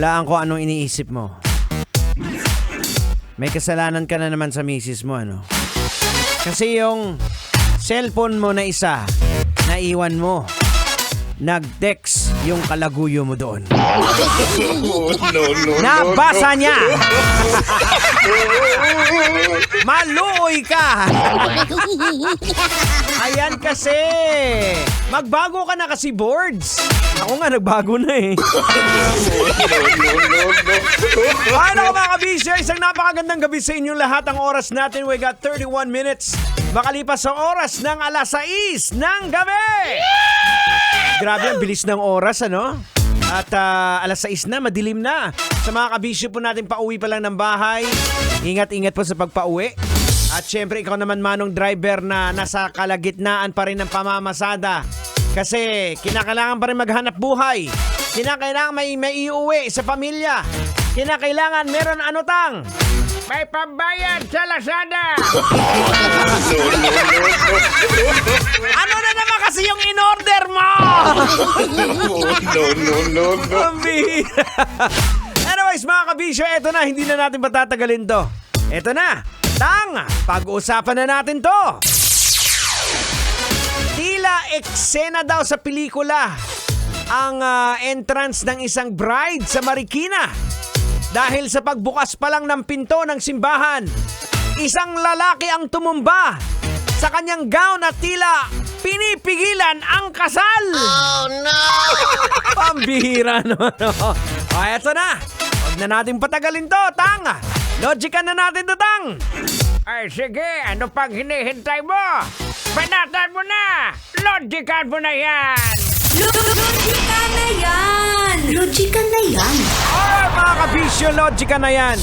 Hulaan ko anong iniisip mo. May kasalanan ka na naman sa misis mo, ano? Kasi yung cellphone mo na isa, naiwan mo. Nag-text yung kalaguyo mo doon. Nabasa niya! Maluoy ka! Ayan kasi! Magbago ka na kasi, Boards! Ako nga, nagbago na eh. Paano ka mga kabisyo? Isang napakagandang gabi sa inyong lahat. Ang oras natin, we got 31 minutes. Makalipas sa oras ng 6:00 ng gabi! Grabe, ang bilis ng oras, ano? At 6:00 na, madilim na. Sa mga kabisyo po natin, pauwi pa lang ng bahay. Ingat-ingat po sa pagpauwi. At syempre, ikaw naman manong driver na nasa kalagitnaan pa rin ng pamamasada. Kasi kinakailangan pa rin maghanap buhay. Kinakailangan may iuwi sa pamilya. Kinakailangan meron anotang. May pambayad sa Lazada. Ano na naman kasi yung in-order mo? No. Anyways, mga kabisyo, eto na. Hindi na natin patatagalin to. Eto na. Pag-uusapan na natin to. Tila eksena daw sa pelikula ang entrance ng isang bride sa Marikina. Dahil sa pagbukas pa lang ng pinto ng simbahan, isang lalaki ang tumumba sa kanyang gown at tila pinipigilan ang kasal. Oh no! Pambihira naman. O, eto na. Huwag na natin patagalin to, Tang. Logican na natin to, Tang. Ay, sige. Ano pang hinihintay mo? Panatan mo na! Logican mo na yan! Logican na yan! Logican na yan! Alright, mga kabisyo, logican na yan.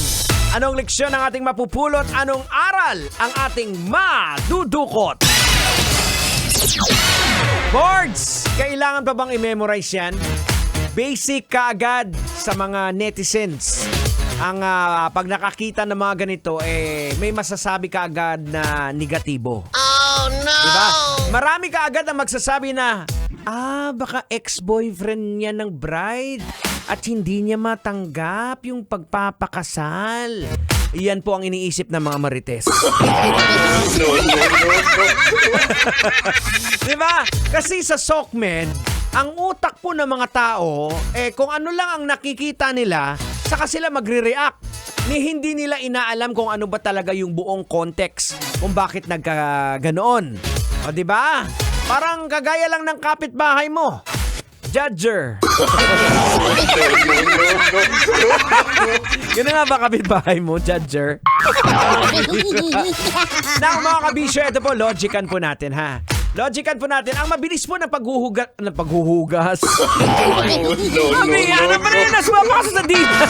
Anong leksyon ang ating mapupulot? Anong aral ang ating madudukot? Boards! Kailangan pa bang i-memorize yan? Basic kaagad sa mga netizens. Ang pag nakakita ng mga ganito, may masasabi kaagad na negatibo. Oh no! Diba? Marami kaagad ang magsasabi na, baka ex-boyfriend niya ng bride at hindi niya matanggap yung pagpapakasal. Iyan po ang iniisip ng mga marites. Diba? Kasi sa Sokmed, ang utak po ng mga tao, kung ano lang ang nakikita nila, saka sila magre-react. Hindi nila inaalam kung ano ba talaga yung buong context kung bakit nagkaganoon. O diba? Parang kagaya lang ng kapitbahay mo. Judger. Yun na nga ba kapitbahay mo, Judger? Na mga kabisyo, ito po, logican po natin, ha? Logican po natin, ang mabilis po ng paghuhugas. Ano pa rin, nasumapasa sa dita.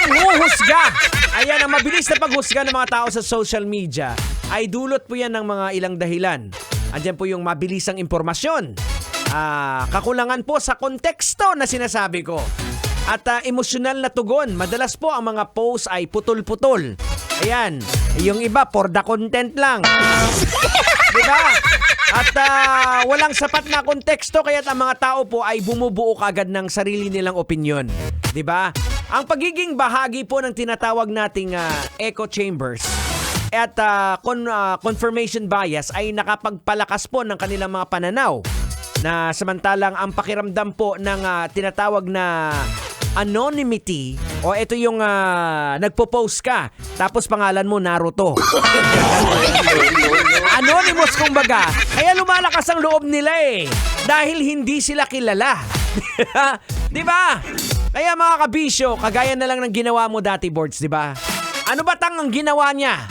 Ang huhusga. Ayan, ang mabilis na paghusga ng mga tao sa social media ay dulot po yan ng mga ilang dahilan. Andyan po yung mabilisang impormasyon. Kakulangan po sa konteksto na sinasabi ko. At emosyonal na tugon. Madalas po ang mga post ay putol-putol. Ayan, yung iba for the content lang. Diba? At walang sapat na konteksto kaya ang mga tao po ay bumubuo kagad ng sarili nilang opinyon. Diba? Ang pagiging bahagi po ng tinatawag nating echo chambers at confirmation bias ay nakapagpalakas po ng kanilang mga pananaw. Na samantalang ang pakiramdam po ng tinatawag na anonymity o ito yung nagpo-post ka tapos pangalan mo Naruto. Anonymous kumbaga. Kaya lumalakas ang loob nila dahil hindi sila kilala. Di ba? Kaya mga kabisyo, kagaya na lang ng ginawa mo dati, Boards, di ba? Ano ba ang ginawa niya?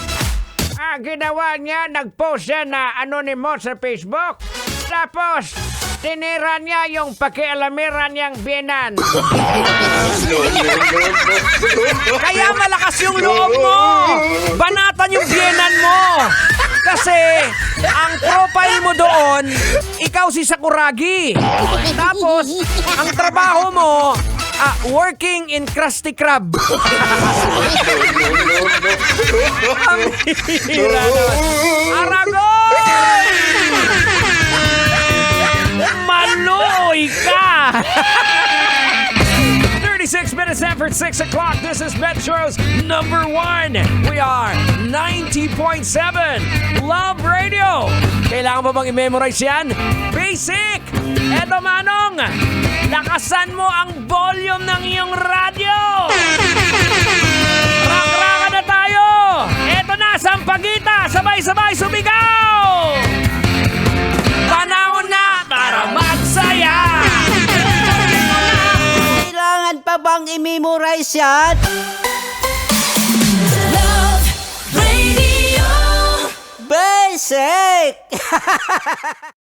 Ginawa niya, nag-post siya na anonymous sa Facebook. Tapos, tinira niya yung pakialamera niyang biyenan. Kaya malakas yung loob mo. Banatan yung biyenan mo. Kasi, ang profile mo doon, ikaw si Sakuragi. Tapos, ang trabaho mo, working in Krusty Krab. Ang hira naman. Aragoy! Maloy ka! 36 minutes after 6 o'clock. This is Metro's number 1. We are 90.7 Love Radio. Kailangan ba bang i-memorize yan? Basic! Eto Manong, lakasan mo ang volume ng iyong radyo. Rak-raka na tayo. Eto na, Sampaguita. Sabay-sabay sumigaw. Panahon na para magsaya. Kailangan pa bang i-memorize yan? Love Radio. Basic!